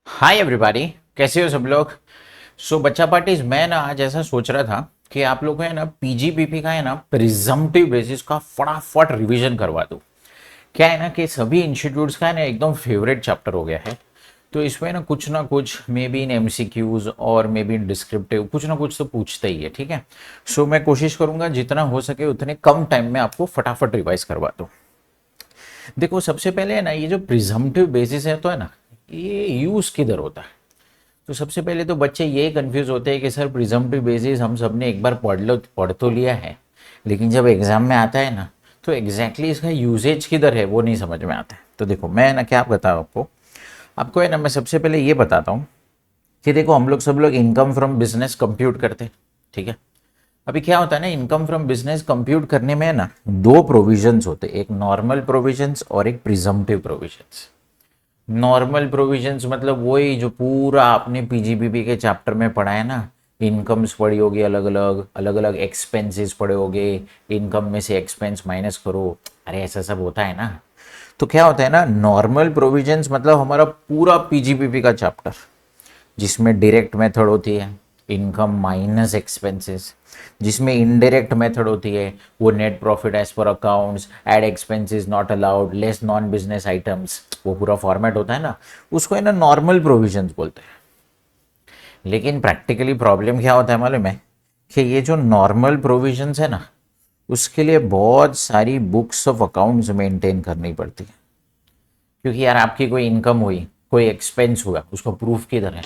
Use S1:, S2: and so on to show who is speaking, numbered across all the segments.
S1: Hi everybody, कैसे हो सब लोग। बच्चा पार्टीज, मैं ना आज ऐसा सोच रहा था कि आप लोग को है ना पीजीपीपी का है ना प्रिजम्पटिव बेसिस का फटाफट रिवीजन करवा दूं। क्या है ना कि सभी इंस्टीट्यूट्स का है ना एकदम फेवरेट चैप्टर हो गया है। तो इसमें ना कुछ मे बी इन एमसीक्यूज और मे बी इन डिस्क्रिप्टिव कुछ ना कुछ तो पूछते ही है, ठीक है। मैं कोशिश करूंगा जितना हो सके उतने कम टाइम में आपको फटाफट रिवाइज करवा दूं। देखो, सबसे पहले है ना ये जो प्रिजम्पटिव बेसिस है तो है ना, ये यूज किधर होता है। तो सबसे पहले तो बच्चे ये कंफ्यूज होते हैं कि सर प्रिजम्पटिव बेसिस हम सब ने एक बार पढ़ तो लिया है, लेकिन जब एग्जाम में आता है ना तो एग्जैक्टली इसका यूजेज किधर है वो नहीं समझ में आता है। तो देखो, मैं ना क्या बताऊँ आपको आपको है ना, मैं सबसे पहले ये बताता हूँ कि देखो, हम लोग सब लोग इनकम फ्रॉम बिजनेस कंप्यूट करते हैं, ठीक है। अभी क्या होता है ना, इनकम फ्रॉम बिजनेस कंप्यूट करने में ना दो प्रोविजंस होते हैं, एक नॉर्मल प्रोविजंस और एक प्रिजम्पटिव प्रोविजंस। नॉर्मल प्रोविजंस मतलब वही जो पूरा आपने पीजीबीपी के चैप्टर में पढ़ा है ना। इनकम्स पढ़ी होगी, अलग अलग एक्सपेंसेस पढ़े होगे, इनकम में से एक्सपेंस माइनस करो, अरे ऐसा सब होता है ना। तो क्या होता है ना, नॉर्मल प्रोविजंस मतलब हमारा पूरा पीजीबीपी का चैप्टर, जिसमें डायरेक्ट मेथड होती है इनकम माइनस एक्सपेंसेस, जिसमें इनडायरेक्ट मेथड होती है वो net profit as per accounts, add expenses not allowed, less non business items, वो पूरा फॉर्मेट होता है ना, उसको है ना नॉर्मल प्रोविजंस बोलते हैं। लेकिन प्रैक्टिकली प्रॉब्लम क्या होता है मालूम है, कि ये जो नॉर्मल प्रोविजंस है ना, उसके लिए बहुत सारी बुक्स ऑफ अकाउंट्स मेंटेन करनी पड़ती है। क्योंकि यार आपकी कोई इनकम हुई, कोई एक्सपेंस हुआ, उसका प्रूफ किधर है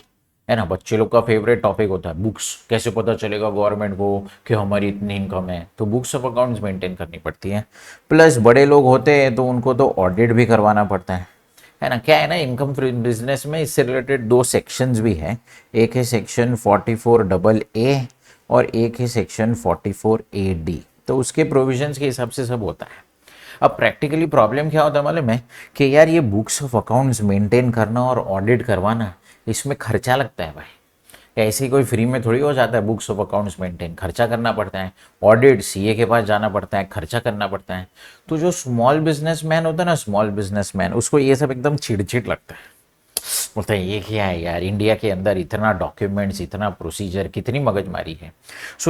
S1: ना। बच्चे लोग का फेवरेट टॉपिक होता है बुक्स, कैसे पता चलेगा गवर्नमेंट को कि हमारी इतनी इनकम है, तो बुक्स ऑफ अकाउंट्स मेंटेन करनी पड़ती है। प्लस बड़े लोग होते हैं तो उनको तो ऑडिट भी करवाना पड़ता है ना। क्या है ना, इनकम बिजनेस में इससे रिलेटेड दो सेक्शंस भी हैं। एक है सेक्शन 44AA और एक है सेक्शन 44AD। तो उसके प्रोविजंस के हिसाब से सब होता है। अब प्रैक्टिकली प्रॉब्लम क्या होता है मालूम है, कि यार ये बुक्स ऑफ अकाउंट्स मेंटेन करना और ऑडिट करवाना, इसमें खर्चा लगता है भाई। ऐसे ही कोई फ्री में थोड़ी हो जाता है, बुक्स ऑफ अकाउंट्स मेंटेन खर्चा करना पड़ता है। ऑडिट सीए के पास जाना पड़ता है, खर्चा करना पड़ता है। तो जो स्मॉल बिजनेसमैन होता है ना, स्मॉल बिजनेसमैन, उसको ये सब एकदम चिड़चिड़ लगता है। बोलता है ये क्या है यार, इंडिया के अंदर इतना डॉक्यूमेंट्स, इतना प्रोसीजर, कितनी मगजमारी है।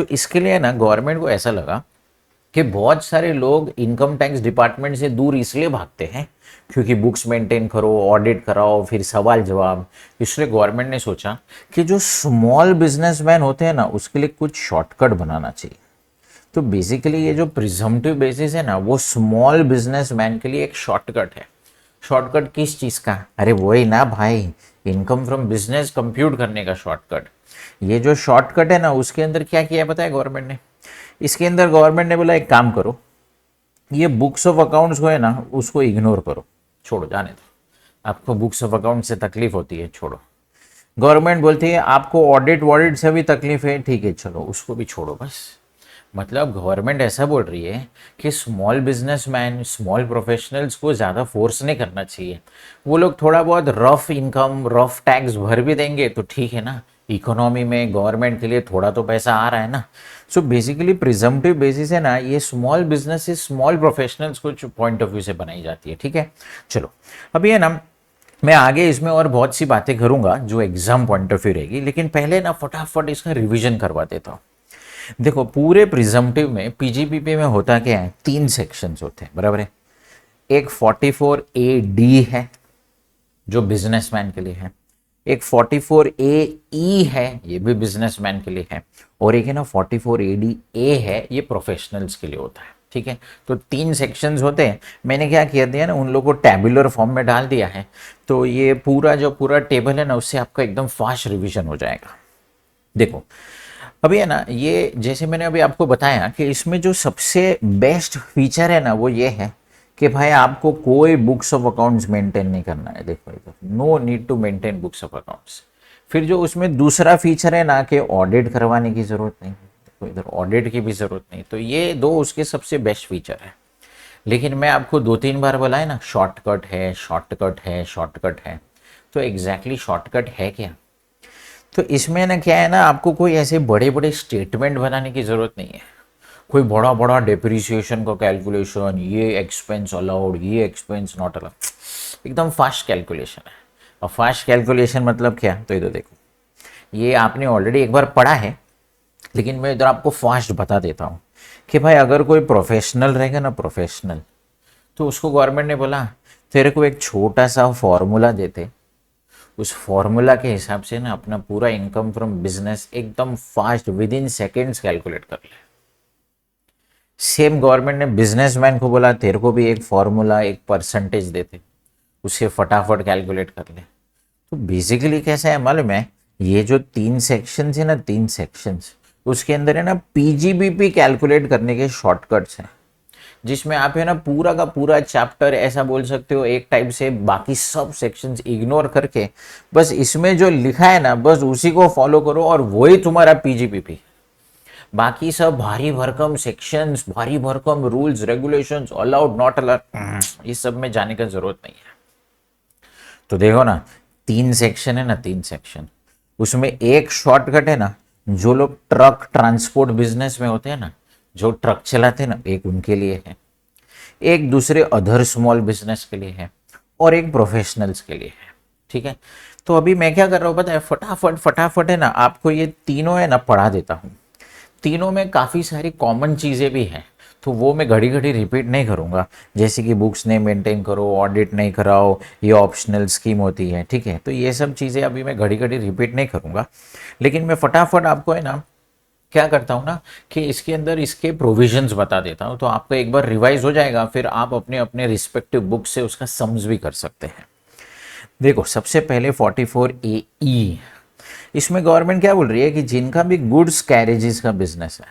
S1: इसके लिए ना गवर्नमेंट को ऐसा लगा कि बहुत सारे लोग इनकम टैक्स डिपार्टमेंट से दूर इसलिए भागते हैं क्योंकि बुक्स मेंटेन करो, ऑडिट कराओ, फिर सवाल जवाब। इसलिए गवर्नमेंट ने सोचा कि जो स्मॉल बिजनेसमैन होते हैं ना, उसके लिए कुछ शॉर्टकट बनाना चाहिए। तो बेसिकली ये जो प्रिजम्पटिव बेसिस है ना, वो स्मॉल बिजनेसमैन के लिए एक शॉर्टकट है। शॉर्टकट किस चीज़ का? अरे वही ना भाई, इनकम फ्रॉम बिजनेस कंप्यूट करने का शॉर्टकट। ये जो शॉर्टकट है ना, उसके अंदर क्या किया है पता है गवर्नमेंट ने? इसके अंदर गवर्नमेंट ने बोला एक काम करो, ये बुक्स ऑफ अकाउंट्स को है ना, उसको इग्नोर करो, छोड़ो, जाने दो। आपको बुक्स ऑफ अकाउंट से तकलीफ होती है, छोड़ो। गवर्नमेंट बोलती है आपको ऑडिट वॉडिट से भी तकलीफ है, ठीक है चलो उसको भी छोड़ो बस। मतलब गवर्नमेंट ऐसा बोल रही है कि स्मॉल बिजनेसमैन, स्मॉल प्रोफेशनल्स को ज़्यादा फोर्स नहीं करना चाहिए। वो लोग थोड़ा बहुत रफ इनकम, रफ टैक्स भर भी देंगे तो ठीक है ना, इकोनॉमी में गवर्नमेंट के लिए थोड़ा तो पैसा आ रहा है ना। बेसिकली प्रिजम्पटिव बेसिस है ना, ये स्मॉल बिजनेस, स्मॉल प्रोफेशनल्स को पॉइंट ऑफ व्यू से बनाई जाती है, ठीक है। चलो, अभी है ना, मैं आगे इसमें और बहुत सी बातें करूंगा जो एग्जाम पॉइंट ऑफ व्यू रहेगी, लेकिन पहले ना फटाफट इसका रिवीजन करवा देता हूँ। देखो, पूरे प्रिजम्पटिव में पीजीपीपी में होता क्या है, तीन सेक्शंस होते हैं, बराबर है। एक 44AD है जो बिजनेसमैन के लिए है, एक 44AE है, ये भी बिजनेसमैन के लिए है, और एक है ना 44ADA है, ये प्रोफेशनल्स के लिए होता है, ठीक है। तो तीन सेक्शंस होते हैं। मैंने क्या किया दिया ना, उन लोगों को टैबुलर फॉर्म में डाल दिया है। तो ये पूरा जो पूरा टेबल है ना, उससे आपका एकदम फास्ट रिवीजन हो जाएगा। देखो, अभी है ना, ये जैसे मैंने अभी आपको बताया कि इसमें जो सबसे बेस्ट फीचर है ना, वो ये है कि भाई आपको कोई बुक्स ऑफ अकाउंट्स मेंटेन नहीं करना है। देखो इधर, no need to maintain books of accounts. फिर जो उसमें दूसरा फीचर है ना, कि ऑडिट करवाने की जरूरत नहीं, देखो इधर ऑडिट की भी जरूरत नहीं। तो ये दो उसके सबसे बेस्ट फीचर है। लेकिन मैं आपको दो तीन बार बोला है ना, शॉर्टकट है, शॉर्टकट है, शॉर्टकट है। तो एग्जैक्टली शॉर्टकट है क्या? तो इसमें ना क्या है ना, आपको कोई ऐसे बड़े बड़े स्टेटमेंट बनाने की ज़रूरत नहीं है। कोई बड़ा बड़ा डिप्रिसिएशन का कैलकुलेशन, ये एक्सपेंस अलाउड, ये एक्सपेंस नॉट अलाउड, एकदम फास्ट कैलकुलेशन है। और फास्ट कैलकुलेशन मतलब क्या, तो इधर देखो, ये आपने ऑलरेडी एक बार पढ़ा है, लेकिन मैं इधर आपको फास्ट बता देता हूँ कि भाई अगर कोई प्रोफेशनल रहेगा ना, प्रोफेशनल, तो उसको गवर्नमेंट ने बोला तेरे को एक छोटा सा फॉर्मूला देते, उस फॉर्मूला के हिसाब से ना अपना पूरा इनकम फ्रॉम बिजनेस एकदम fast with in seconds calculate कर ले। सेम गवर्नमेंट ने बिजनेसमैन को बोला तेरे को भी एक फॉर्मूला, एक परसेंटेज देते, उसे फटाफट कैलकुलेट कर ले। तो बेसिकली कैसा है मालूम है, ये जो 3 सेक्शन है ना, 3 सेक्शंस, उसके अंदर है ना पीजीबीपी कैलकुलेट करने के शॉर्टकट्स हैं, जिसमें आप है ना पूरा का पूरा चैप्टर ऐसा बोल सकते हो एक टाइप से बाकी सब सेक्शंस इग्नोर करके बस इसमें जो लिखा है ना बस उसी को फॉलो करो और वही तुम्हारा पीजीपीपी। बाकी सब भारी भरकम सेक्शंस, भारी भरकम rules regulations, allowed not allowed, इस सब में जाने का जरूरत नहीं है। तो देखो ना 3 सेक्शन है ना, 3 सेक्शन, उसमें एक शॉर्टकट है ना, जो लोग ट्रक ट्रांसपोर्ट बिजनेस में होते हैं ना, जो ट्रक चलाते हैं ना, एक उनके लिए है, एक दूसरे अदर स्मॉल बिजनेस के लिए है, और एक प्रोफेशनल्स के लिए है। ठीक है, तो अभी मैं क्या कर रहा हूँ पता है, फटाफट फटाफट है ना आपको ये तीनों है ना पढ़ा देता हूँ। तीनों में काफ़ी सारी कॉमन चीज़ें भी हैं, तो वो मैं घड़ी घड़ी रिपीट नहीं करूँगा, जैसे कि बुक्स नहीं मेंटेन करो, ऑडिट नहीं कराओ, ये ऑप्शनल स्कीम होती है। ठीक है, तो ये सब चीज़ें अभी मैं घड़ी घड़ी रिपीट नहीं करूँगा, लेकिन मैं फटाफट आपको है ना क्या करता हूँ ना कि इसके अंदर इसके प्रोविजंस बता देता हूँ, तो आपका एक बार रिवाइज हो जाएगा, फिर आप अपने अपने रिस्पेक्टिव बुक से उसका सम्स भी कर सकते हैं। देखो सबसे पहले 44AE, इसमें गवर्नमेंट क्या बोल रही है कि जिनका भी गुड्स कैरेजेस का बिजनेस है,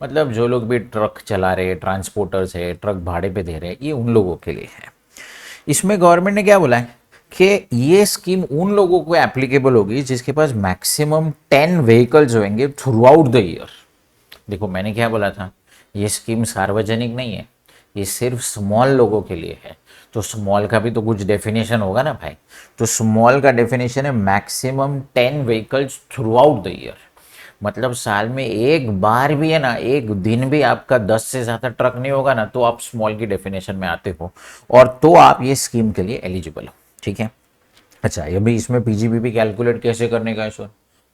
S1: मतलब जो लोग भी ट्रक चला रहे, ट्रांसपोर्टर्स है, ट्रक भाड़े पे दे रहे हैं, ये उन लोगों के लिए है। इसमें गवर्नमेंट ने क्या बोला है कि ये स्कीम उन लोगों को एप्लीकेबल होगी जिसके पास मैक्सिमम 10 व्हीकल्स होंगे थ्रू आउट द ईयर। देखो मैंने क्या बोला था, ये स्कीम सार्वजनिक नहीं है, ये सिर्फ स्मॉल लोगों के लिए है। तो स्मॉल का भी तो कुछ डेफिनेशन होगा ना भाई, तो स्मॉल का डेफिनेशन है maximum 10 vehicles through out the year, मतलब साल में एक बार भी है ना, एक दिन भी आपका 10 से ज़्यादा ट्रक नहीं होगा ना, तो आप स्मॉल की डेफिनेशन में आते हो, और तो आप ये स्कीम के लिए एलिजिबल हो। ठीक है, अच्छा अभी इसमें पीजीबीपी कैलकुलेट कैसे करने का है sir,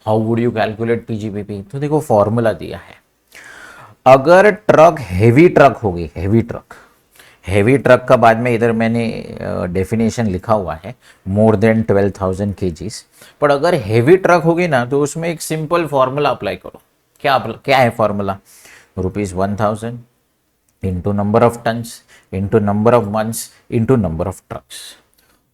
S1: how would you calculate PGBP, तो देखो फॉर्मूला दिया है। अगर ट्रक हैवी ट्रक होगी, हैवी ट्रक का बाद में इधर मैंने डेफिनेशन लिखा हुआ है, मोर देन 12,000 केजीज, पर अगर हैवी ट्रक होगी ना तो उसमें एक सिंपल फॉर्मूला अप्लाई करो। क्या है formula, ₹1000 into number of tons into number of months into number of trucks.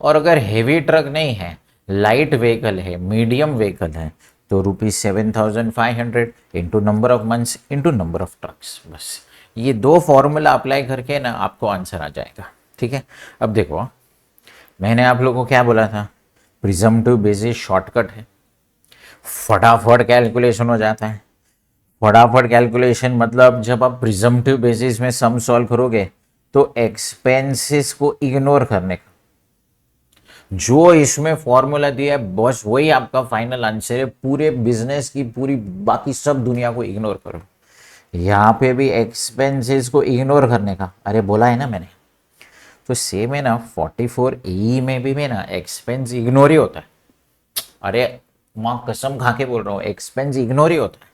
S1: और अगर हेवी ट्रक नहीं है, लाइट व्हीकल है, मीडियम व्हीकल है, तो ₹7,500 into number of months into number of trucks. बस ये 2 फॉर्मूला अप्लाई करके ना आपको आंसर आ जाएगा। ठीक है, अब देखो मैंने आप लोगों को क्या बोला था, प्रिजम्पटिव बेसिस शॉर्टकट है, फटाफट कैलकुलेशन हो जाता है। फटाफट कैलकुलेशन मतलब जब आप प्रिजम्पटिव बेसिस में सम सॉल्व करोगे तो एक्सपेंसेस को इग्नोर करने का जो इसमें फॉर्मूला दिया है बस वही आपका फाइनल आंसर है। पूरे बिजनेस की पूरी बाकी सब दुनिया को इग्नोर करो, यहाँ पे भी एक्सपेंसेस को इग्नोर करने का, अरे बोला है ना मैंने। तो सेम है ना 44AE में भी मैं ना एक्सपेंस इग्नोर ही होता है, अरे माँ कसम खा के बोल रहा हूँ एक्सपेंस इग्नोर ही होता है।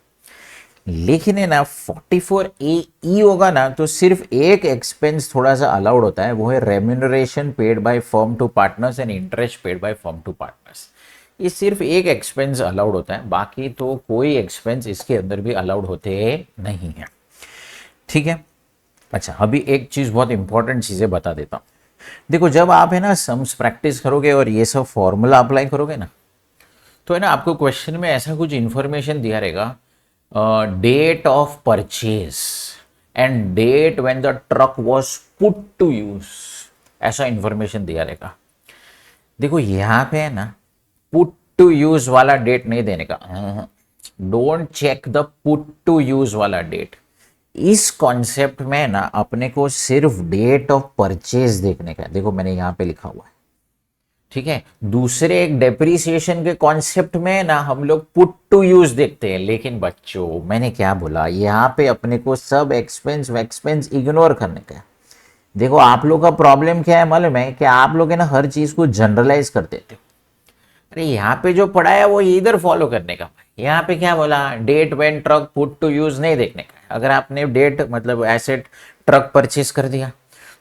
S1: लेकिन है ना 44AE होगा ना तो सिर्फ एक एक्सपेंस थोड़ा सा अलाउड होता है, वो है remuneration paid by firm to partners and interest paid by firm to partners. ये सिर्फ एक एक्सपेंस अलाउड होता है, बाकी तो कोई एक्सपेंस इसके अंदर भी अलाउड होते नहीं है। ठीक है, अच्छा अभी एक चीज़ बहुत इंपॉर्टेंट चीज़ें बता देता हूँ। देखो जब आप है ना सम्स प्रैक्टिस करोगे और ये सब फॉर्मूला अप्लाई करोगे ना, तो है ना आपको क्वेश्चन में ऐसा कुछ इंफॉर्मेशन दिया रहेगा, date of purchase and date when the truck was put to use, ऐसा इंफॉर्मेशन दिया रहेगा। देखो यहाँ पे है ना पुट टू यूज वाला डेट नहीं देने का, don't check the put to use वाला डेट। इस कॉन्सेप्ट में ना अपने को सिर्फ डेट ऑफ परचेज देखने का है, देखो मैंने यहाँ पे लिखा हुआ है। ठीक है, दूसरे एक डेप्रिसिएशन के कॉन्सेप्ट में ना हम लोग पुट टू यूज देखते हैं, लेकिन बच्चों मैंने क्या बोला, यहाँ पे अपने को सब एक्सपेंस इग्नोर करने का है। देखो आप लोग का प्रॉब्लम क्या है मालूम है कि आप लोग है ना हर चीज को जनरलाइज कर देते हो। अरे यहाँ पे जो पढ़ा है वो इधर फॉलो करने का। यहाँ पे क्या बोला, date when truck put to use नहीं देखने का है। अगर आपने डेट मतलब एसेट ट्रक परचेज कर दिया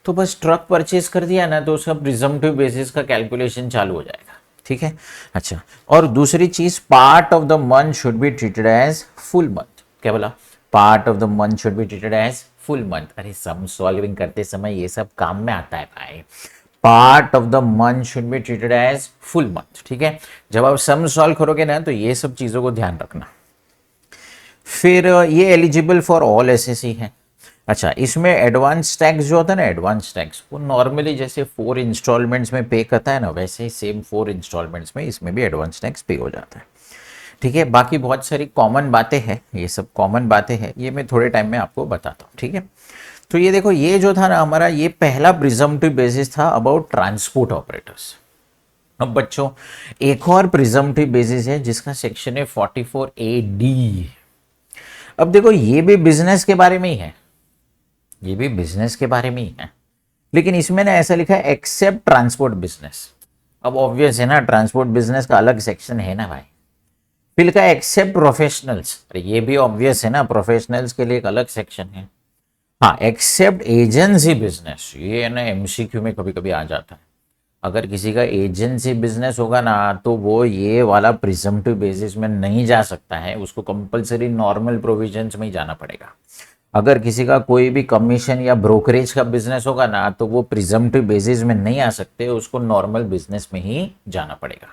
S1: तो बस ट्रक परचेज कर दिया ना, तो उसका प्रिजम्पटिव बेसिस का कैलकुलेशन चालू हो जाएगा। ठीक है, अच्छा। और दूसरी चीज, part of the month should be treated as full month. क्या बोला, part of the month should be treated as full month. अरे सम सॉल्विंग करते समय ये सब काम में आता है भाई। Part of the month should be treated as full month. ठीक है, जब आप सम सॉल्व करोगे ना तो ये सब चीजों को ध्यान रखना। फिर ये एलिजिबल फॉर ऑल एसएससी है। अच्छा, इसमें एडवांस टैक्स जो होता है ना, एडवांस टैक्स वो नॉर्मली जैसे 4 इंस्टॉलमेंट्स में पे करता है ना, वैसे ही सेम 4 इंस्टॉलमेंट्स में इसमें भी एडवांस टैक्स पे हो जाता है। ठीक है, बाकी बहुत सारी कॉमन बातें हैं, ये सब कॉमन बातें हैं, ये मैं थोड़े टाइम में आपको बताता हूँ। ठीक है, तो ये देखो, ये जो था ना हमारा, ये पहला प्रिजम्पटिव बेसिस था अबाउट ट्रांसपोर्ट ऑपरेटर्स। अब बच्चों एक और प्रिजम्पटिव बेसिस है जिसका सेक्शन है 44A(D). अब देखो ये भी बिजनेस के बारे में ही है, ये भी बिजनेस के बारे में ही है, लेकिन इसमें ना ऐसा लिखा है एक्सेप्ट ट्रांसपोर्ट बिजनेस। अब ऑब्वियस है ना, ट्रांसपोर्ट बिजनेस का अलग सेक्शन है ना भाई। फिर लिखा है एक्सेप्ट प्रोफेशनल्स, ये भी ऑब्वियस है ना, प्रोफेशनल्स के लिए एक अलग सेक्शन है। हाँ, एक्सेप्ट एजेंसी बिजनेस, ये ना एमसीक्यू में कभी कभी आ जाता है। अगर किसी का एजेंसी बिजनेस होगा ना तो वो ये वाला प्रिजम्पटिव बेसिस में नहीं जा सकता है, उसको कंपलसरी नॉर्मल प्रोविजंस में ही जाना पड़ेगा। अगर किसी का कोई भी कमीशन या ब्रोकरेज का बिजनेस होगा ना तो वो प्रिजम्पटिव बेसिस में नहीं आ सकते, उसको नॉर्मल बिजनेस में ही जाना पड़ेगा।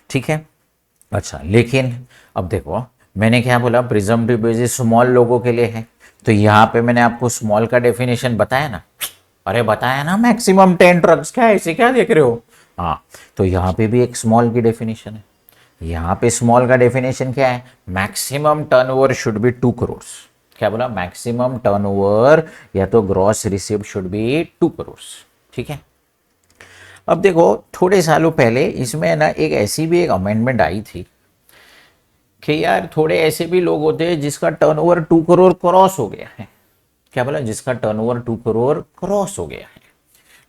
S1: ठीक है, अच्छा। लेकिन अब देखो मैंने क्या बोला, प्रिजम्पटिव बेसिस स्मॉल लोगों के लिए है, तो यहाँ पे मैंने आपको स्मॉल का डेफिनेशन बताया ना। अरे बताया ना, मैक्सिमम 10 ट्रक्स, क्या ऐसे क्या देख रहे हो। हाँ, तो यहाँ पे भी एक स्मॉल की डेफिनेशन है। यहाँ पे स्मॉल का डेफिनेशन क्या है, maximum turnover should be 2 crore. क्या बोला, मैक्सिमम टर्नओवर या तो gross received should be 2 crore. ठीक है, अब देखो थोड़े सालों पहले इसमें ना एक ऐसी भी एक अमेंडमेंट आई थी कि यार थोड़े ऐसे भी लोग होते हैं जिसका टर्नओवर 2 करोड़ क्रॉस हो गया है। क्या बोला, जिसका टर्नओवर 2 करोड़ क्रॉस हो गया है,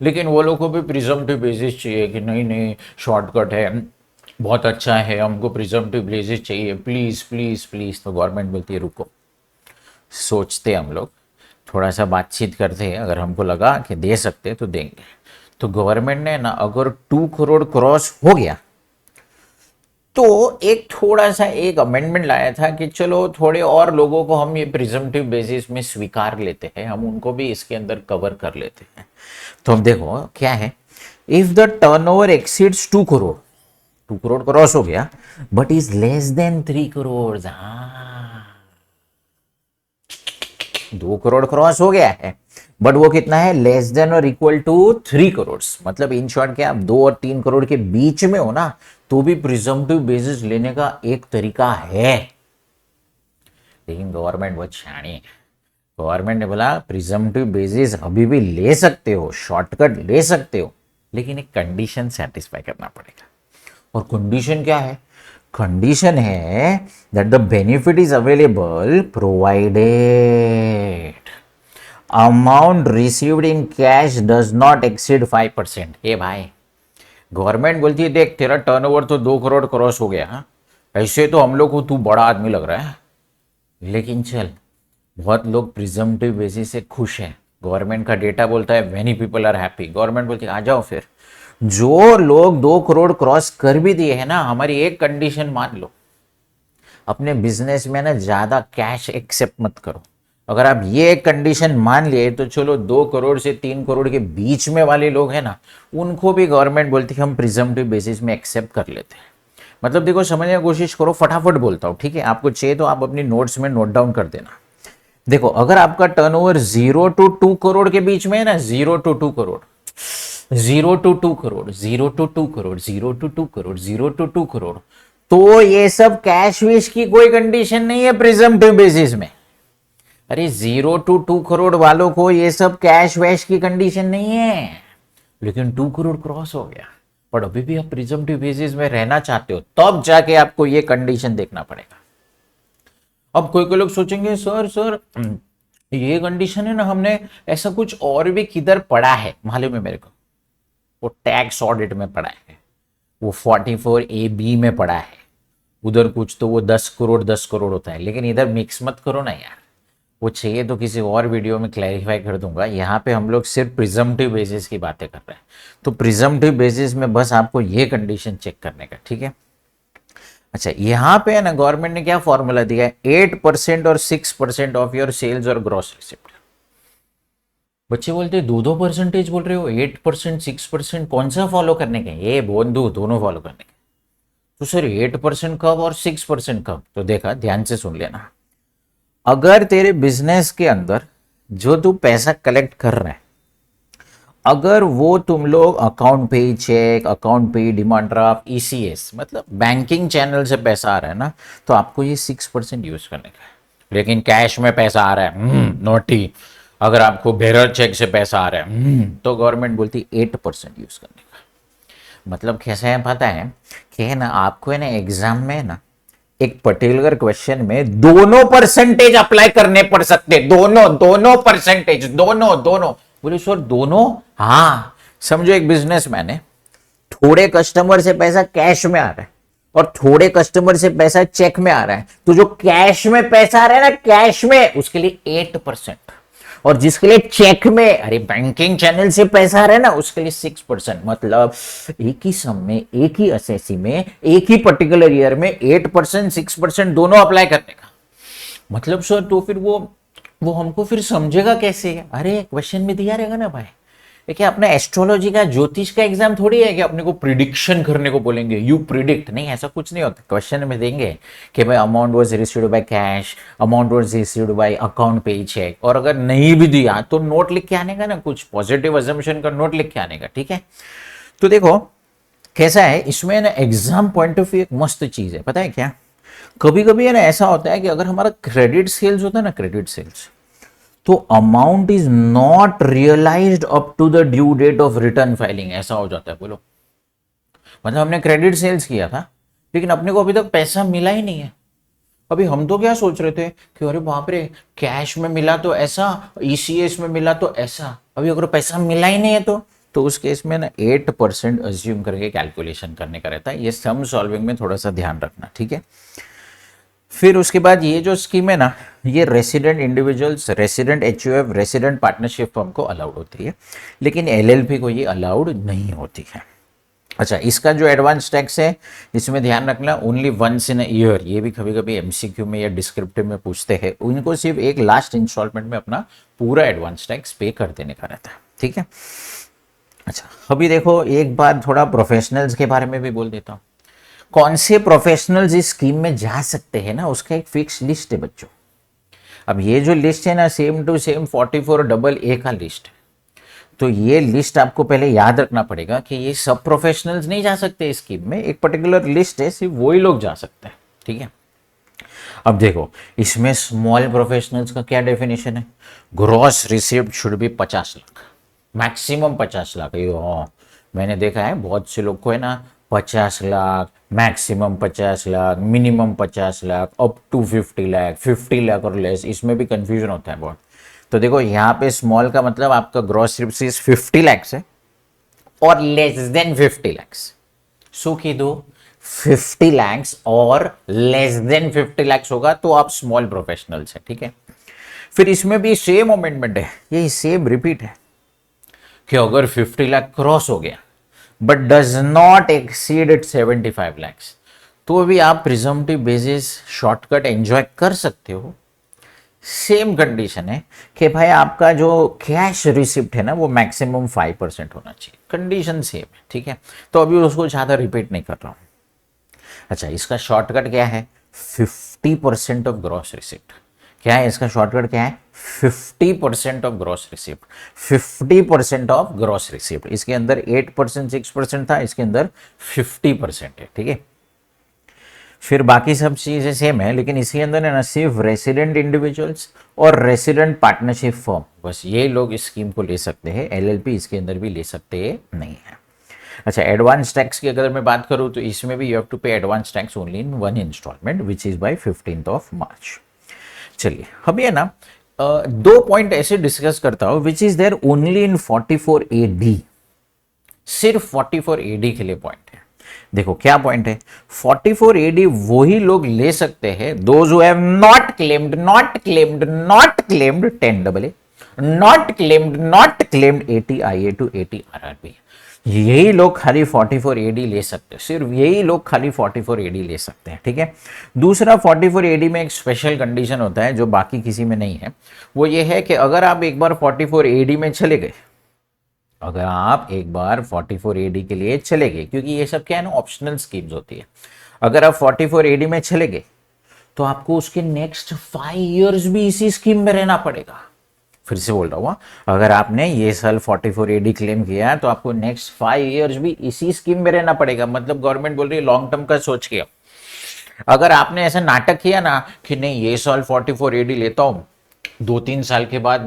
S1: लेकिन वो लोग को भी प्रिजम्पटिव बेसिस चाहिए कि नहीं नहीं शॉर्टकट है, बहुत अच्छा है, हमको प्रिजम्पटिव बेसिस चाहिए, प्लीज प्लीज प्लीज। तो गवर्नमेंट बोलती है रुको, सोचते हम लोग, थोड़ा सा बातचीत करते हैं, अगर हमको लगा कि दे सकते तो देंगे। तो गवर्नमेंट ने ना अगर 2 करोड़ क्रॉस हो गया तो एक थोड़ा सा एक अमेंडमेंट लाया था कि चलो थोड़े और लोगों को हम ये प्रिजम्पटिव बेसिस में स्वीकार लेते हैं, हम उनको भी इसके अंदर कवर कर लेते हैं। तो अब देखो क्या है, if the turnover exceeds 2 crore, 2 crore cross हो गया, but is less than 3 crore. 2 crore cross हो गया है बट वो कितना है, लेस देन और इक्वल टू 3 करोड़। मतलब इन शॉर्ट क्या, आप 2 और 3 करोड़ के बीच में हो ना तो भी प्रिजम्पटिव बेसिस लेने का एक तरीका है। लेकिन गवर्नमेंट बहुत शानी है, गवर्नमेंट ने बोला प्रिजम्पटिव बेसिस अभी भी ले सकते हो, शॉर्टकट ले सकते हो, लेकिन एक कंडीशन सेटिस्फाई करना पड़ेगा। और कंडीशन क्या है, कंडीशन है that the benefit is available provided amount received in cash does not exceed 5%। ए भाई, गवर्नमेंट बोलती है देख तेरा टर्नओवर तो 2 करोड़ क्रॉस हो गया, हाँ ऐसे तो हम लोग को तू बड़ा आदमी लग रहा है, लेकिन चल बहुत लोग प्रिजम्पटिव बेसिस से खुश हैं। गवर्नमेंट का डेटा बोलता है many people are happy. Government बोलती है आ जाओ, फिर जो लोग 2 करोड़ क्रॉस कर भी दिए हैं ना, हमारी एक कंडीशन मान लो, अपने बिजनेस में ना ज्यादा कैश एक्सेप्ट मत करो। अगर आप ये एक कंडीशन मान लिए तो चलो 2 करोड़ से 3 करोड़ के बीच में वाले लोग हैं ना, उनको भी गवर्नमेंट बोलती है हम प्रिजम्पटिव बेसिस में एक्सेप्ट कर लेते हैं। मतलब देखो समझने की कोशिश करो, फटाफट बोलता हूँ, ठीक है, आपको चाहिए तो आप अपनी नोट्स में नोट डाउन कर देना। देखो अगर आपका टर्नओवर 0 to 2 करोड़ के बीच में है ना, 0 to 2 crore, 0 to 2 crore, 0 to 2 crore, 0 to 2 crore, 0 to 2 crore, तो ये सब कैश विश की कोई कंडीशन नहीं है प्रिजम्पटिव बेसिस में। अरे 0 to 2 करोड़ वालों को ये सब कैश वैश की कंडीशन नहीं है, लेकिन 2 करोड़ क्रॉस हो गया पर अभी भी आप प्रिजम्पटिव बेसिस में रहना चाहते हो, तब जाके आपको ये कंडीशन देखना पड़ेगा। अब कोई कोई लोग सोचेंगे सर सर ये कंडीशन है ना, हमने ऐसा कुछ और भी किधर पढ़ा है, मालूम है मेरे को, वो टैक्स ऑडिट में पढ़ा है। वो 44AB में पड़ा है, उधर कुछ तो वो 10 करोड़ होता है, लेकिन इधर मिक्स मत करो ना यार। वो चाहिए तो किसी और वीडियो में क्लैरिफाई कर दूंगा। यहाँ पे हम लोग सिर्फ प्रिजम्पटिव बेसिस की बातें कर रहे हैं, तो प्रिजम्पटिव बेसिस में बस आपको ये कंडीशन चेक करने का, ठीक है। अच्छा, यहाँ पे है ना गवर्नमेंट ने क्या फॉर्मूला दिया है, 8% और 6% ऑफ योर सेल्स और ग्रॉस रिसिप्ट। बच्चे बोलते हैं 2-2% बोल रहे हो, 8% 6% कौन सा फॉलो करने के, ये बोल दो दोनों फॉलो करने के। तो सर 8% कब और 6% कब, तो देखा ध्यान से सुन लेना। अगर तेरे बिजनेस के अंदर जो तू पैसा कलेक्ट कर रहा है, अगर वो तुम लोग अकाउंट पे चेक, अकाउंट पे डिमांड ड्राफ्ट, ईसीएस मतलब बैंकिंग चैनल से पैसा आ रहा है ना, तो आपको ये 6% यूज करने का है। लेकिन कैश में पैसा आ रहा है, नोटी, अगर आपको बेरर चेक से पैसा आ रहा है, तो गवर्नमेंट बोलती 8% यूज करने का। मतलब कैसे है पता है कि है ना, आपको है ना एग्जाम में ना एक पर्टिकुलर क्वेश्चन में दोनों परसेंटेज अप्लाई करने पड़ सकते, दोनों परसेंटेज, दोनों बोले सर दोनों, हाँ समझो एक बिजनेसमैन है, थोड़े कस्टमर से पैसा कैश में आ रहा है और थोड़े कस्टमर से पैसा चेक में आ रहा है, तो जो कैश में पैसा आ रहा है ना, कैश में, उसके लिए 8%, और जिसके लिए चेक में, अरे बैंकिंग चैनल से पैसा आ रहा है ना, उसके लिए 6%। मतलब एक ही सम में, एक ही एसएससी में, एक ही पर्टिकुलर ईयर में 8% 6% दोनों अप्लाई करने का। मतलब सर तो फिर वो हमको फिर समझेगा कैसे, अरे क्वेश्चन में दिया रहेगा ना भाई। देखिए अपना एस्ट्रोलॉजी का, ज्योतिष का एग्जाम थोड़ी है कि अपने को प्रिडिक्शन करने को बोलेंगे, यू प्रिडिक्ट, नहीं ऐसा कुछ नहीं होता। क्वेश्चन में देंगे कि भाई amount was received by cash, amount was received by account पे चेक, और अगर नहीं भी दिया तो नोट लिख के आने का ना, कुछ पॉजिटिव अजम्पशन का नोट लिख के आने का, ठीक है। तो देखो कैसा है इसमें ना, एग्जाम पॉइंट ऑफ व्यू एक मस्त चीज है, पता है क्या, कभी कभी है ना ऐसा होता है कि अगर हमारा क्रेडिट सेल्स होता है ना, क्रेडिट सेल्स, तो amount is not realised up to the due date of return filing, ऐसा हो जाता है। बोलो मतलब हमने क्रेडिट सेल्स किया था, लेकिन अपने को अभी तक पैसा मिला ही नहीं है। अभी हम तो क्या सोच रहे थे कि अरे बाप रे, कैश में मिला तो ऐसा, ईसीएस में मिला तो ऐसा, अभी अगर पैसा मिला ही नहीं है तो उस केस में ना 8% अज्यूम करके कैलकुलेशन करने का रहता है। ये सम सॉल्विंग में थोड़ा सा ध्यान रखना, ठीक है। फिर उसके बाद ये जो स्कीम है ना, ये resident individuals, resident HUF, resident partnership firm को अलाउड होती है, लेकिन एलएलपी को ये अलाउड नहीं होती है। अच्छा, इसका जो एडवांस टैक्स है, इसमें ध्यान रखना only once in a year, ये भी कभी कभी एमसीक्यू में या डिस्क्रिप्टिव में पूछते हैं, उनको सिर्फ एक लास्ट इंस्टॉलमेंट में अपना पूरा एडवांस टैक्स पे कर देने का रहता है, ठीक है। अच्छा, अभी देखो एक बार थोड़ा प्रोफेशनल्स के बारे में भी बोल देता हूँ। कौन से प्रोफेशनल्स इस स्कीम में जा सकते हैं ना, उसका एक फिक्स लिस्ट है बच्चों। अब ये जो लिस्ट है ना, सेम टू सेम 44AA का लिस्ट है। तो ये लिस्ट आपको पहले याद रखना पड़ेगा कि ये सब प्रोफेशनल्स नहीं जा सकते इस स्कीम में, एक पर्टिकुलर लिस्ट है, सिर्फ वही लोग जा सकते हैं, ठीक है। अब देखो इसमें स्मॉल प्रोफेशनल्स का क्या डेफिनेशन है, gross received should be 50 lakh, maximum 50 lakh. मैंने देखा है बहुत से लोग को है ना 50 lakh, maximum 50 lakh, minimum 50 lakh, up to 50 lakh, 50 lakh और लेस, इसमें भी कंफ्यूजन होता है बहुत। तो देखो यहाँ पे स्मॉल का मतलब आपका ग्रॉस रिसीव्स 50 लाख है और लेस देन 50 लाख। सो की दो 50 लाख और लेस देन 50 लाख होगा तो आप स्मॉल प्रोफेशनल्स है, ठीक है। फिर इसमें भी सेम अमेंडमेंट है, ये सेम रिपीट है कि अगर 50 लाख क्रॉस हो गया but does not exceed it 75 lakh, तो भी आप प्रिजम्पटिव बेसिस शॉर्टकट एंजॉय कर सकते हो। सेम कंडीशन है कि भाई आपका जो कैश रिसिप्ट है ना, वो मैक्सिमम 5% होना चाहिए, कंडीशन सेम है, ठीक है। तो अभी उसको ज़्यादा रिपीट नहीं कर रहा हूँ। अच्छा, इसका शॉर्टकट क्या है, 50% ऑफ ग्रॉस रिसिप्ट। क्या है इसका शॉर्टकट, क्या है, 50% of gross receipt, 50% of gross receipt. इसके अंदर 8% 6% था, इसके अंदर 50% है, ठीक है। फिर बाकी सब चीजें सेम है, लेकिन इसके अंदर है ना सिर्फ रेसिडेंट इंडिविजुअल्स और रेसिडेंट पार्टनरशिप फर्म, बस ये लोग इस स्कीम को ले सकते हैं, एलएलपी इसके अंदर भी ले सकते नहीं है। अच्छा, एडवांस टैक्स की अगर मैं बात करूं तो इसमें भी you have to pay advance tax only in 1 instalment which is by 15th of March. चलिए अभी है ना 2 पॉइंट ऐसे डिस्कस करता हूं which is there only in 44AD, सिर्फ 44AD के लिए पॉइंट है। देखो क्या पॉइंट है, 44 एडी वही लोग ले सकते हैं those who have not claimed 10 AA, not claimed 80 IA to 80 RRB। यही लोग खाली 44 एडी ले सकते हैं, सिर्फ यही लोग खाली 44 एडी ले सकते हैं, ठीक है। दूसरा 44 एडी में एक स्पेशल कंडीशन होता है जो बाकी किसी में नहीं है, वो ये है कि अगर आप एक बार 44 एडी में चले गए, अगर आप एक बार 44 एडी के लिए चले गए, क्योंकि ये सब क्या है ना, ऑप्शनल स्कीम्स होती है, अगर आप 44 एडी में चले गए तो आपको उसके नेक्स्ट 5 इयर्स भी इसी स्कीम में रहना पड़ेगा। फिर से बोल रहा हूँ, अगर आपने ये साल 44 एडी क्लेम किया तो आपको नेक्स्ट 5 इयर्स भी इसी स्कीम में रहना पड़ेगा। मतलब गवर्नमेंट बोल रही है लॉन्ग टर्म का सोच के, अगर आपने ऐसा नाटक किया ना कि नहीं ये साल 44 एडी लेता हूं, 2-3 साल के बाद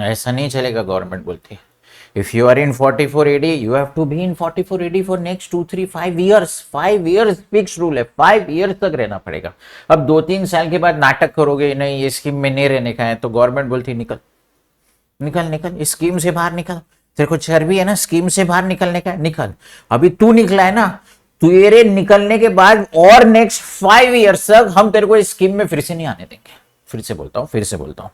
S1: ऐसा नहीं चलेगा। गवर्नमेंट बोलती है if you are in 44 AD you have to be in 44 AD for next 2-3-5 years. 5 years fix rule है, 5 इयर्स तक रहना पड़ेगा। अब 2-3 साल के बाद नाटक करोगे नहीं ये स्कीम में नहीं रहने का है, तो गवर्नमेंट बोलती निकल निकल निकल, इस स्कीम से बाहर निकल, तेरे को चर्बी है ना स्कीम से बाहर निकलने का, निकल। अभी तू निकला है ना, तेरे निकलने के बाद और नेक्स्ट 5 इयर्स तक हम तेरे को इस स्कीम में फिर से नहीं आने देंगे। फिर से बोलता हूं,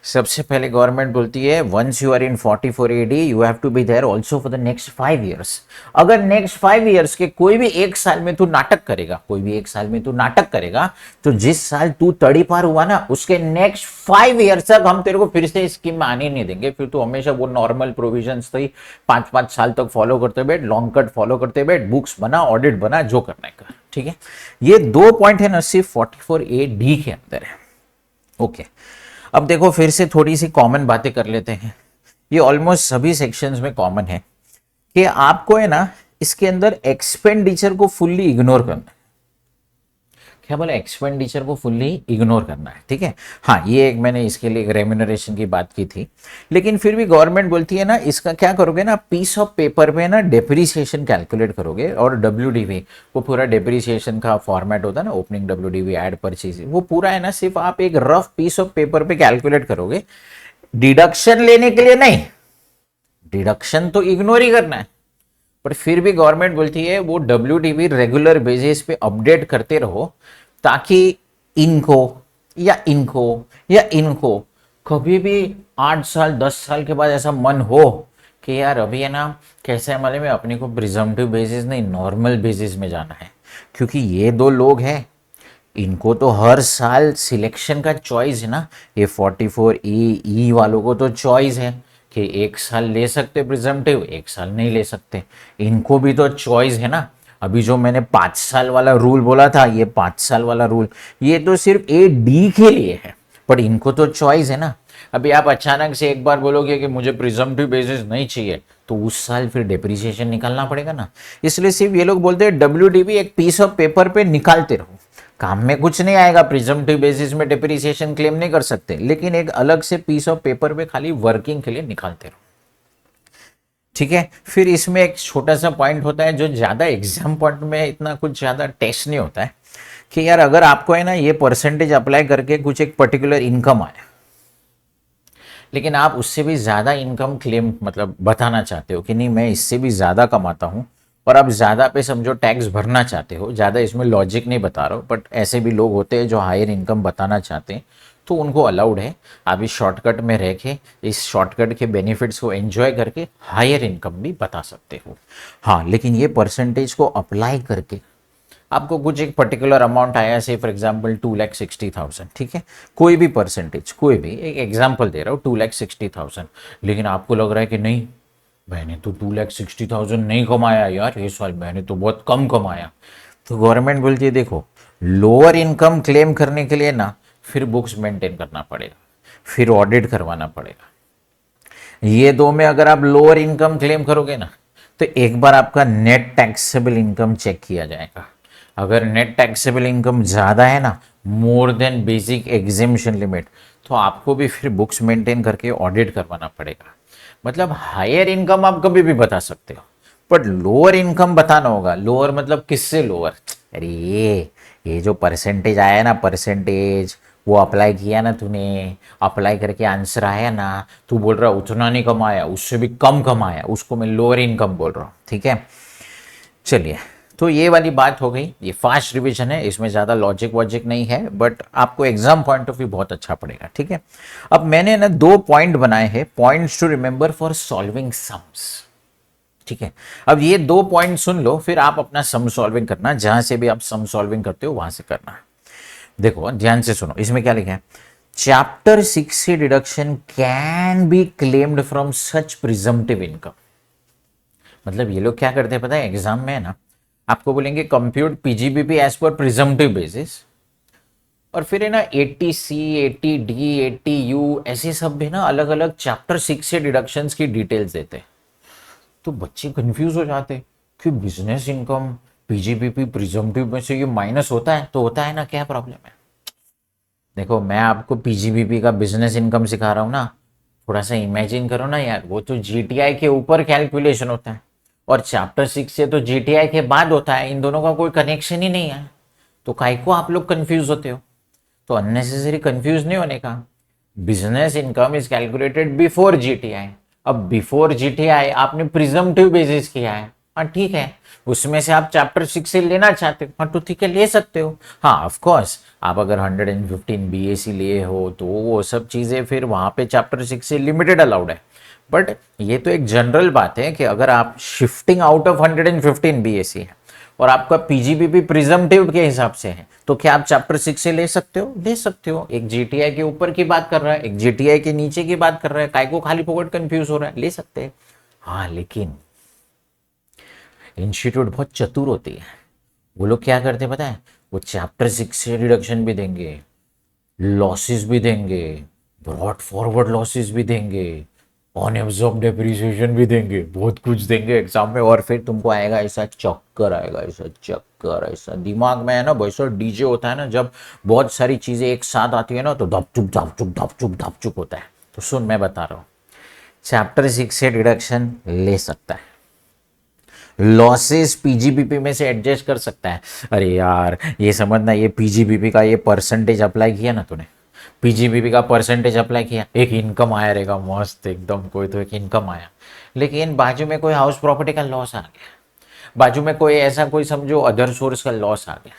S1: सबसे पहले गवर्नमेंट बोलती है once you are in 44 AD you have to be there also for the next 5 years. अगर नेक्स्ट 5 इयर्स के कोई भी एक साल में तू नाटक करेगा, तो जिस साल तू तड़ी पार हुआ ना उसके नेक्स्ट 5 इयर्स तक हम तेरे को फिर से इस स्कीम में आने नहीं देंगे। फिर तू हमेशा वो नॉर्मल प्रोविजंस थी 5-5 साल तक फॉलो करते बैठ, लॉन्ग कट फॉलो करते बैठ, बुक्स बना, ऑडिट बना, जो करना है कर, ठीक है। ये 2 पॉइंट है ना सिर्फ 44A-D के अंदर है। ओके अब देखो फिर से थोड़ी सी कॉमन बातें कर लेते हैं। ये ऑलमोस्ट सभी सेक्शंस में कॉमन है कि आपको है ना इसके अंदर एक्सपेंडिचर को फुल्ली इग्नोर करना है। क्या बोला, एक्सपेंडिचर को फुल्ली इग्नोर करना है, ठीक है। हाँ ये एक मैंने इसके लिए एक रेम्यूनरेशन की बात की थी, लेकिन फिर भी गवर्नमेंट बोलती है ना इसका क्या करोगे ना, पीस ऑफ पेपर पे ना डेप्रीसिएशन कैलकुलेट करोगे और WDV वो पूरा डेप्रीसिएशन का फॉर्मेट होता है ना, ओपनिंग WDV एड परचेज, वो पूरा है ना सिर्फ आप एक रफ पीस ऑफ पेपर पे कैलकुलेट करोगे, डिडक्शन लेने के लिए नहीं। डिडक्शन तो इग्नोर ही करना है, पर फिर भी गवर्नमेंट बोलती है वो WDV रेगुलर बेसिस पे अपडेट करते रहो, ताकि इनको कभी भी 8 साल 10 साल के बाद ऐसा मन हो कि यार अभी है ना कैसे हमारे में अपने को प्रिजम्पटिव बेसिस नहीं नॉर्मल बेसिस में जाना है। क्योंकि ये 2 लोग हैं, इनको तो हर साल सिलेक्शन का चॉइस है ना, ये 44E वालों को तो चॉइस है कि एक साल ले सकते प्रिजम्पटिव, एक साल नहीं ले सकते। इनको भी तो चॉइस है ना। अभी जो मैंने 5 साल वाला रूल बोला था, ये 5 साल वाला रूल ये तो सिर्फ AD के लिए है, पर इनको तो चॉइस है ना। अभी आप अचानक से एक बार बोलोगे कि मुझे प्रिजम्पटिव बेसिस नहीं चाहिए, तो उस साल फिर डेप्रिसिएशन निकालना पड़ेगा ना। इसलिए सिर्फ ये लोग बोलते हैं WDV एक पीस ऑफ पेपर पे निकालते रहो, काम में कुछ नहीं आएगा। प्रिजम्पटिव बेसिस में डेप्रिसिएशन क्लेम नहीं कर सकते, लेकिन एक अलग से पीस ऑफ पेपर पे खाली वर्किंग के लिए निकालते रहो, ठीक है। फिर इसमें एक छोटा सा पॉइंट होता है जो ज्यादा एग्जाम पॉइंट में इतना कुछ ज्यादा टेस्ट नहीं होता है, कि यार अगर आपको है ना ये परसेंटेज अप्लाई करके कुछ एक पर्टिकुलर इनकम आया, लेकिन आप उससे भी ज्यादा इनकम क्लेम मतलब बताना चाहते हो कि नहीं मैं इससे भी ज्यादा कमाता हूं, और आप ज्यादा पे समझो टैक्स भरना चाहते हो, ज्यादा इसमें लॉजिक नहीं बता रहा हूं, बट ऐसे भी लोग होते हैं जो हायर इनकम बताना चाहते हैं, तो उनको अलाउड है। आप इस शॉर्टकट में रह के इस शॉर्टकट के बेनिफिट्स को एंजॉय करके हायर इनकम भी बता सकते हो। हाँ लेकिन ये परसेंटेज को अप्लाई करके आपको कुछ एक पर्टिकुलर अमाउंट आया, से फॉर एग्जांपल 2,60,000, ठीक है, कोई भी परसेंटेज, कोई भी एक एग्जांपल दे रहा हूँ 2,60,000, लेकिन आपको लग रहा है कि नहीं मैंने तो 2,60,000 नहीं कमाया यार ये साल, मैंने तो बहुत कम कमाया, तो गवर्नमेंट बोलती है देखो लोअर इनकम क्लेम करने के लिए ना फिर बुक्स मेंटेन करना पड़ेगा, फिर ऑडिट करवाना पड़ेगा। ये 2 में अगर आप लोअर इनकम क्लेम करोगे ना, तो एक बार आपका नेट टैक्सेबल इनकम चेक किया जाएगा। अगर नेट टैक्सेबल इनकम ज्यादा है ना, more than basic exemption limit, तो आपको भी फिर बुक्स मेंटेन करके ऑडिट करवाना पड़ेगा। मतलब हायर इनकम आप कभी भी बता सकते हो, बट लोअर इनकम बताना होगा। लोअर मतलब किससे लोअर, अरे ये जो परसेंटेज आया ना, परसेंटेज वो अप्लाई किया ना तूने, अप्लाई करके आंसर आया ना, तू बोल रहा उतना नहीं कमाया, उससे भी कम कमाया, उसको मैं लोअर इनकम बोल रहा हूँ, ठीक है। चलिए, तो ये वाली बात हो गई। ये फास्ट रिवीजन है, इसमें ज़्यादा लॉजिक वॉजिक नहीं है, बट आपको एग्जाम पॉइंट ऑफ व्यू बहुत अच्छा पड़ेगा। ठीक है, अब मैंने ना 2 पॉइंट बनाए हैं, points to remember for solving sums. ठीक है, अब ये 2 पॉइंट सुन लो, फिर आप अपना सम सॉल्विंग करना, जहां से भी आप सम सॉल्विंग करते हो वहां से करना। देखो ध्यान से सुनो, इसमें क्या लिखा है, चैप्टर 6 से deduction can be claimed from such presumptive income. मतलब ये लोग क्या करते हैं पता है, एग्जाम में है ना, आपको बोलेंगे compute PGBP as per presumptive basis, और फिर है ना 80C 80D 80U ऐसे सब भी ना अलग अलग चैप्टर 6 से डिडक्शंस की डिटेल्स देते हैं। तो बच्चे कंफ्यूज हो जाते हैं कि बिजनेस इनकम पीजीबीपी प्रिजम्पटिव में से ये माइनस होता है, तो होता है ना, क्या प्रॉब्लम है। देखो मैं आपको पीजीबीपी का बिजनेस इनकम सिखा रहा हूँ ना, थोड़ा सा इमेजिन करो ना यार, वो तो जीटीआई के ऊपर कैलकुलेशन होता है, और चैप्टर 6 से तो जीटीआई के बाद होता है, इन दोनों का कोई कनेक्शन ही नहीं है। तो काहे को आप लोग कंफ्यूज होते हो, तो अननेसेसरी कंफ्यूज नहीं होने का। Business income is calculated before GTI. अब बिफोर जीटीआई आपने प्रिजम्पटिव बेसिस किया है, हाँ ठीक है, उसमें से आप चैप्टर 6 से लेना चाहते हो, हाँ तो ठीक है ले सकते हो। हाँ ऑफ कोर्स आप अगर 115 बीएसी लिए हो तो वो सब चीज़ें फिर वहाँ पे चैप्टर 6 से लिमिटेड अलाउड है। बट ये तो एक जनरल बात है कि अगर आप शिफ्टिंग आउट ऑफ 115 बीएसी है और आपका पीजीबीपी प्रिजम्पटिव के हिसाब से है, तो क्या आप चैप्टर 6 से ले सकते हो? ले सकते हो। एक जीटीआई के ऊपर की बात कर रहा है, एक जीटीआई के नीचे की बात कर रहा है, काय को खाली फोकट कंफ्यूज हो रहा है, ले सकते हैं। हाँ लेकिन इंस्टीट्यूट बहुत चतुर होती है, वो लोग क्या करते हैं पता है, वो चैप्टर 6 से रिडक्शन भी देंगे, लॉसेस भी देंगे, ब्रॉड फॉरवर्ड लॉसेस भी देंगे, ऑन एब्जॉर्ब डेप्रिसिएशन भी देंगे, बहुत कुछ देंगे एग्जाम में, और फिर तुमको आएगा ऐसा चक्कर, आएगा ऐसा चक्कर, ऐसा दिमाग में है ना वैसा डीजे होता है ना, जब बहुत सारी चीजें एक साथ आती है ना तो धपचुक धपचुक धपचुक धपचुक होता है। तो सुन मैं बता रहा हूँ, चैप्टर 6 से डिडक्शन ले सकता है, लॉसेस पीजीबीपी में से एडजस्ट कर सकता है। अरे यार ये समझना, ये पीजीबीपी का ये परसेंटेज अप्लाई किया ना तूने, पीजीबीपी का परसेंटेज अप्लाई किया, एक इनकम आया रहेगा मस्त एकदम, कोई तो एक इनकम आया, लेकिन बाजू में कोई हाउस प्रॉपर्टी का लॉस आ गया, बाजू में कोई ऐसा कोई समझो अदर सोर्स का लॉस आ गया,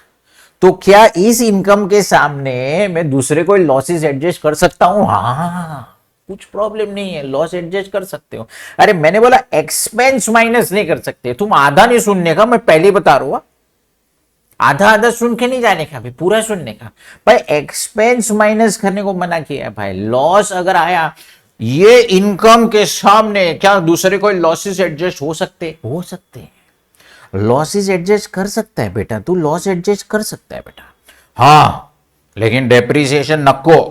S1: तो क्या इस इनकम के सामने मैं दूसरे कोई लॉसेस एडजस्ट कर सकता हूं? हाँ कुछ प्रॉब्लम नहीं है, लॉस एडजस्ट कर सकते हो। अरे मैंने बोला एक्सपेंस माइनस नहीं कर सकते, तुम आधा नहीं सुनने का, मैं पहले बता रहा हूं, आधा आधा सुन के नहीं जाने का, भाई पूरा सुनने का। भाई एक्सपेंस माइनस करने को मना किया है भाई, लॉस अगर आया ये इनकम के सामने, क्या दूसरे कोई लॉसेस एडजस्ट हो सकते? हो सकते हैं, लॉसेस एडजस्ट कर सकता है बेटा, तू लॉस एडजस्ट कर सकता है बेटा। हाँ लेकिन डेप्रिसिएशन नको,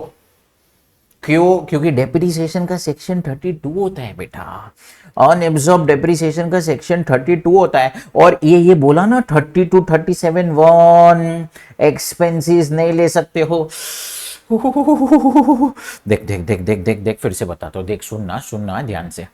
S1: क्यों? क्योंकि डेप्रिसिएशन का सेक्शन 32 होता है बेटा, अनएब्जॉर्ब डेप्रिसिएशन का सेक्शन 32 होता है, और ये बोला ना 32 37 वन एक्सपेंसेस नहीं ले सकते हो। देख देख देख देख देख देख फिर से बताता हूँ, देख सुनना सुनना ध्यान से।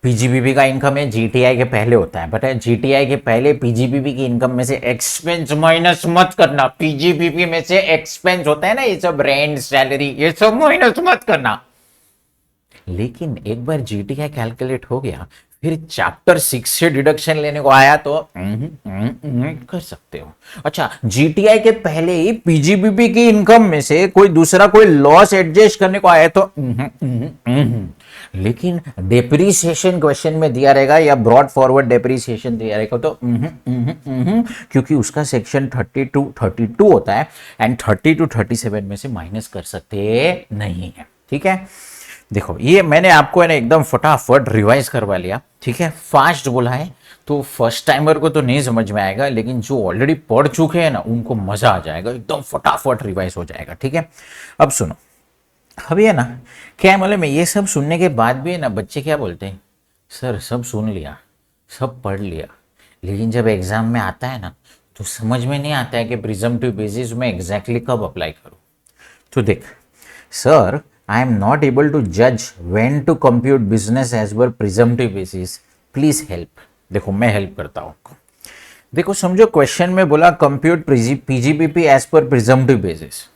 S1: पीजीबीपी का इनकम है जीटीआई के पहले होता है, बट जीटीआई के पहले पीजीबीपी की इनकम में से एक्सपेंस माइनस मत करना, पीजीबीपी में से एक्सपेंस होता है ना, ये सब रेंट सैलरी ये सब माइनस मत करना। लेकिन एक बार जीटीआई कैलकुलेट हो गया, फिर चैप्टर 6 से डिडक्शन लेने को आया तो कर सकते हो। अच्छा जीटीआई के पहले ही पीजीबीपी की इनकम में से कोई दूसरा कोई लॉस एडजस्ट करने को आया तो लेकिन डेप्रीसिएशन क्वेश्चन में दिया रहेगा या ब्रॉड फॉरवर्ड डेप्रीसिएशन दिया रहेगा तो क्योंकि उसका सेक्शन 32 होता है, एंड 32 37 में से माइनस कर सकते नहीं है। ठीक है, देखो ये मैंने आपको है ना एकदम फटाफट रिवाइज करवा लिया। ठीक है, फास्ट बोला है तो फर्स्ट टाइमर को तो नहीं समझ में आएगा, लेकिन जो ऑलरेडी पढ़ चुके हैं ना उनको मजा आ जाएगा, एकदम फटाफट रिवाइज हो जाएगा। ठीक है, अब सुनो, अभी है ना क्या है मालूम है, ये सब सुनने के बाद भी है ना बच्चे क्या बोलते हैं, सर सब सुन लिया सब पढ़ लिया, लेकिन जब एग्जाम में आता है ना तो समझ में नहीं आता है कि प्रिजम्पटिव बेसिस में एग्जैक्टली कब अप्लाई करूं। तो देख sir, I am not able to जज when to compute business as per presumptive basis, please help. देखो मैं हेल्प करता हूं आपको। देखो समझो क्वेश्चन में बोला compute PGBP as per presumptive basis,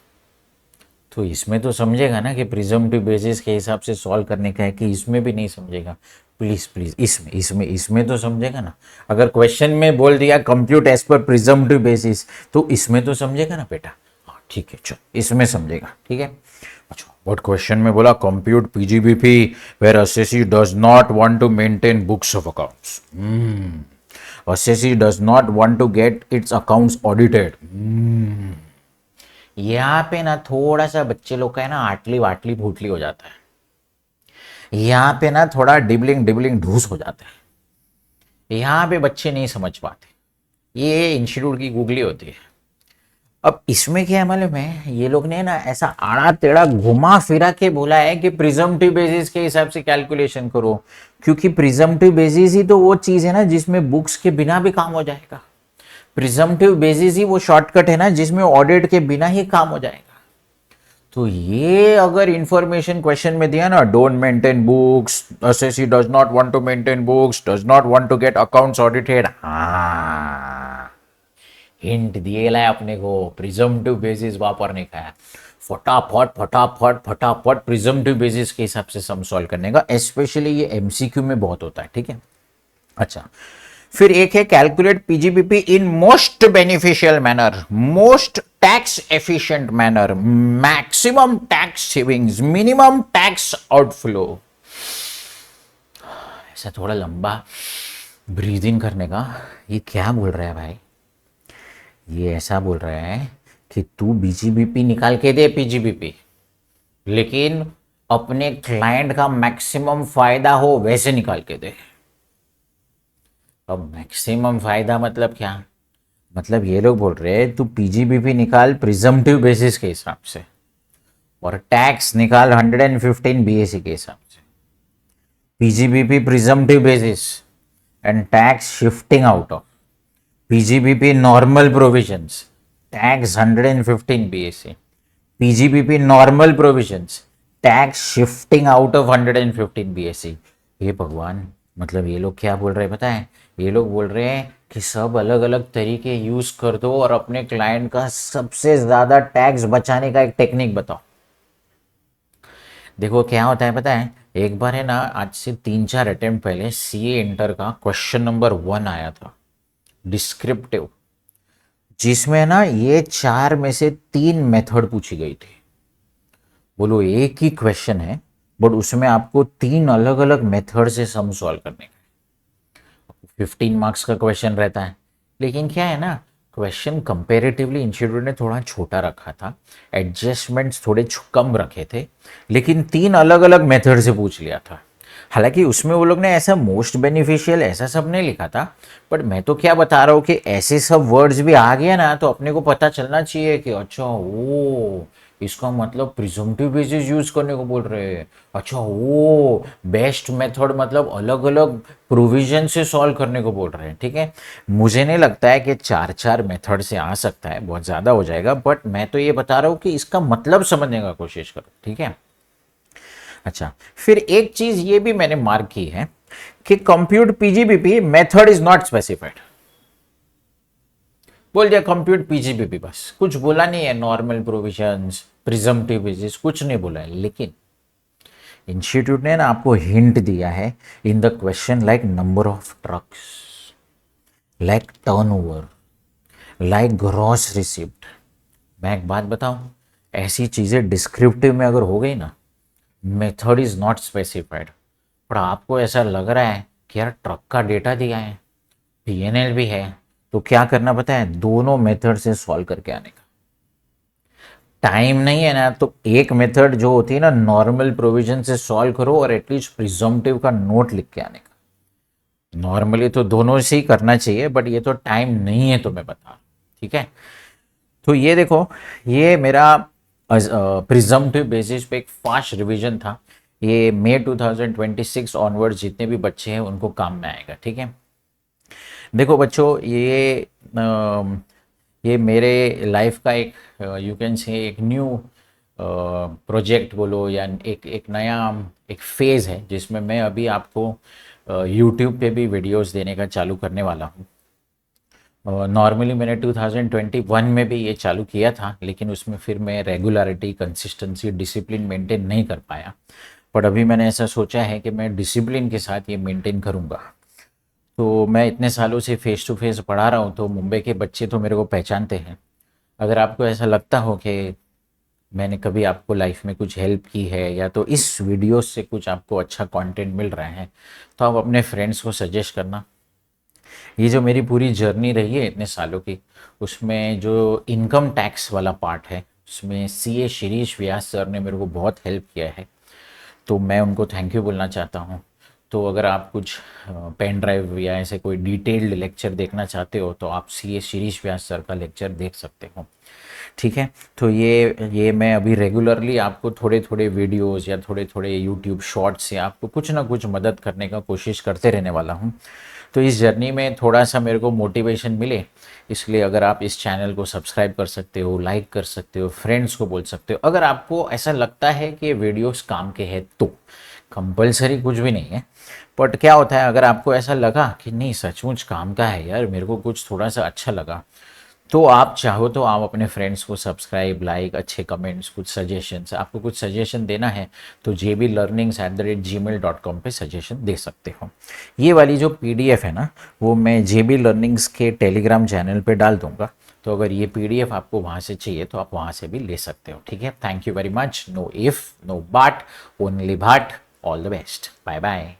S1: तो इसमें तो समझेगा ना कि प्रिजम्पटिव बेसिस के हिसाब से सॉल्व करने का है, कि इसमें भी नहीं समझेगा, प्लीज प्लीज इसमें इसमें इसमें तो समझेगा ना। अगर क्वेश्चन में बोल दिया compute as per presumptive basis, तो इसमें तो समझेगा ना बेटा। हाँ ठीक है, चलो इसमें समझेगा, ठीक है। अच्छा, बट क्वेश्चन में बोला compute PGBP where SSC does not want to maintain books of accounts, SSC does not want to get its accounts audited. यहाँ पे ना थोड़ा सा बच्चे लोग का है ना आटली वाटली फूटली हो जाता है, यहाँ पे ना थोड़ा डिबलिंग डिबलिंग ढूस हो जाता है, यहाँ पे बच्चे नहीं समझ पाते। ये इंस्टीट्यूट की गूगली होती है। अब इसमें क्या है मालूम है, ये लोग ने ना ऐसा आड़ा टेढ़ा घुमा फिरा के बोला है कि प्रिजम्पटिव बेसिस के हिसाब से कैलकुलेशन करो, क्योंकि प्रिजम्पटिव बेसिस ही तो वो चीज है ना जिसमें बुक्स के बिना भी काम हो जाएगा। प्रिजम्पटिव बेसिस ही वो शॉर्टकट है ना जिसमें ऑडिट के बिना ही काम हो जाएगा। तो ये अगर इंफॉर्मेशन क्वेश्चन में दिया ना, don't maintain books, SSC does not want to maintain books, does not want to get accounts audited, हाँ हिंट दिएला है अपने को प्रिजम्पटिव बेसिस वापरने का है। फटाफट फटाफट फटाफट प्रिजम्पटिव बेसिस के हिसाब से सम सॉल्व करने का, स्पेशली ये एमसीक्यू में बहुत होता है, ठीक है। अच्छा, फिर एक है calculate PGBP in most beneficial manner, most tax efficient manner, maximum tax savings, minimum tax outflow. ऐसा थोड़ा लंबा ब्रीद इन करने का। ये क्या बोल रहा है भाई, ये ऐसा बोल रहा है कि तू बीजीबीपी निकाल के दे पीजीबीपी, लेकिन अपने क्लाइंट का मैक्सिमम फायदा हो वैसे निकाल के दे। अब मैक्सिमम फायदा मतलब क्या, मतलब ये लोग बोल रहे हैं तू पीजीबीपी निकाल प्रिजम्पटिव बेसिस के हिसाब से और टैक्स निकाल 115 बीएसी के हिसाब से। PGBP presumptive basis and tax shifting out of, PGBP normal provisions, tax 115 BAC, PGBP normal provisions, tax shifting out of 115 BAC. हे भगवान, मतलब ये लोग क्या बोल रहे हैं पता है, ये लोग बोल रहे हैं कि सब अलग अलग तरीके यूज कर दो और अपने क्लाइंट का सबसे ज्यादा टैक्स बचाने का एक टेक्निक बताओ। देखो क्या होता है पता है, एक बार है ना आज से 3-4 अटेम्प्ट पहले सीए इंटर का क्वेश्चन नंबर 1 आया था डिस्क्रिप्टिव, जिसमें ना ये 4 में से 3 मेथड पूछी गई थी। बोलो एक ही क्वेश्चन है बट उसमें आपको 3 अलग अलग मेथड से सम सॉल्व करने का। 15 मार्क्स का क्वेश्चन रहता है, लेकिन क्या है ना क्वेश्चन कंपेरेटिवली इंस्टीट्यूट ने थोड़ा छोटा रखा था, एडजस्टमेंट्स थोड़े कम रखे थे, लेकिन 3 अलग अलग मेथड से पूछ लिया था। हालांकि उसमें वो लोग ने ऐसा मोस्ट बेनिफिशियल ऐसा सब नहीं लिखा था, बट मैं तो क्या बता रहा हूँ कि ऐसे सब वर्ड्स भी आ गया ना तो अपने को पता चलना चाहिए कि अच्छा वो इसका मतलब प्रिजम्पटिव बेसिस यूज करने को बोल रहे हैं, अच्छा वो बेस्ट मेथड मतलब अलग अलग प्रोविजन से सॉल्व करने को बोल रहे हैं, ठीक है। मुझे नहीं लगता है कि 4-4 मेथड से आ सकता है, बहुत ज़्यादा हो जाएगा, बट मैं तो ये बता रहा हूँ कि इसका मतलब समझने का कोशिश करो, ठीक है। अच्छा, फिर एक चीज ये भी मैंने मार्क की है कि compute PGBP method is not specified. बोल दिया कंप्यूट पीजीबीपी, बस कुछ बोला नहीं है, नॉर्मल प्रोविजंस प्रिजम्पटिव बेसिस कुछ नहीं बोला है। लेकिन इंस्टीट्यूट ने ना आपको हिंट दिया है in the question like number of trucks, like turnover, like gross receipt. मैं एक बात बताऊं, ऐसी चीजें डिस्क्रिप्टिव में अगर हो गई ना, मेथड इज नॉट स्पेसिफाइड, पर आपको ऐसा लग रहा है कि यार ट्रक का डेटा दिया है, पीएनएल भी है, तो क्या करना पता है, दोनों मेथड से सॉल्व करके आने का। टाइम नहीं है ना तो एक मेथड जो होती है ना नॉर्मल प्रोविजन से सॉल्व करो और एटलीस्ट प्रिजम्पटिव का नोट लिख के आने का। नॉर्मली तो दोनों से ही करना चाहिए, बट ये तो टाइम नहीं है तो मैं बता, ठीक है। तो ये देखो, ये मेरा प्रिजम्पटिव बेसिस पे एक फास्ट रिवीजन था। ये मई 2026 ऑनवर्ड जितने भी बच्चे हैं उनको काम में आएगा, ठीक है। देखो बच्चों, ये मेरे लाइफ का एक यू कैन से एक न्यू प्रोजेक्ट बोलो या एक नया एक फेज़ है जिसमें मैं अभी आपको यूट्यूब पे भी वीडियोस देने का चालू करने वाला हूँ। नॉर्मली मैंने 2021 में भी ये चालू किया था, लेकिन उसमें फिर मैं रेगुलरिटी, कंसिस्टेंसी, डिसिप्लिन मेंटेन नहीं कर पाया। पर अभी मैंने ऐसा सोचा है कि मैं डिसिप्लिन के साथ ये मेंटेन करूँगा। तो मैं इतने सालों से फेस टू फेस पढ़ा रहा हूँ, तो मुंबई के बच्चे तो मेरे को पहचानते हैं। अगर आपको ऐसा लगता हो कि मैंने कभी आपको लाइफ में कुछ हेल्प की है, या तो इस वीडियो से कुछ आपको अच्छा कंटेंट मिल रहा है, तो आप अपने फ्रेंड्स को सजेस्ट करना। ये जो मेरी पूरी जर्नी रही है इतने सालों की, उसमें जो इनकम टैक्स वाला पार्ट है, उसमें सीए शिरीष व्यास सर ने मेरे को बहुत हेल्प किया है, तो मैं उनको थैंक यू बोलना चाहता हूँ। तो अगर आप कुछ पेन ड्राइव या ऐसे कोई डिटेल्ड लेक्चर देखना चाहते हो, तो आप सीए शिरीष व्यास सर का लेक्चर देख सकते हो। ठीक है, तो ये मैं अभी रेगुलरली आपको थोड़े थोड़े वीडियोस या थोड़े थोड़े यूट्यूब शॉर्ट्स से आपको कुछ ना कुछ मदद करने का कोशिश करते रहने वाला हूँ। तो इस जर्नी में थोड़ा सा मेरे को मोटिवेशन मिले, इसलिए अगर आप इस चैनल को सब्सक्राइब कर सकते हो, लाइक कर सकते हो, फ्रेंड्स को बोल सकते हो। अगर आपको ऐसा लगता है कि ये वीडियोस काम के हैं, तो कंपलसरी कुछ भी नहीं है। बट क्या होता है, अगर आपको ऐसा लगा कि नहीं सचमुच काम का है यार, मेरे को कुछ थोड़ा सा अच्छा लगा, तो आप चाहो तो आप अपने फ्रेंड्स को सब्सक्राइब, लाइक, अच्छे कमेंट्स, कुछ सजेशंस, आपको कुछ सजेशन देना है तो jblearnings@gmail.com पे सजेशन दे सकते हो। ये वाली जो पीडीएफ है ना, वो मैं जेबी लर्निंग्स के टेलीग्राम चैनल पे डाल दूंगा। तो अगर ये पीडीएफ आपको वहाँ से चाहिए तो आप वहाँ से भी ले सकते हो। ठीक है, thank you very much. No if no but, only भाट। All the best, bye bye.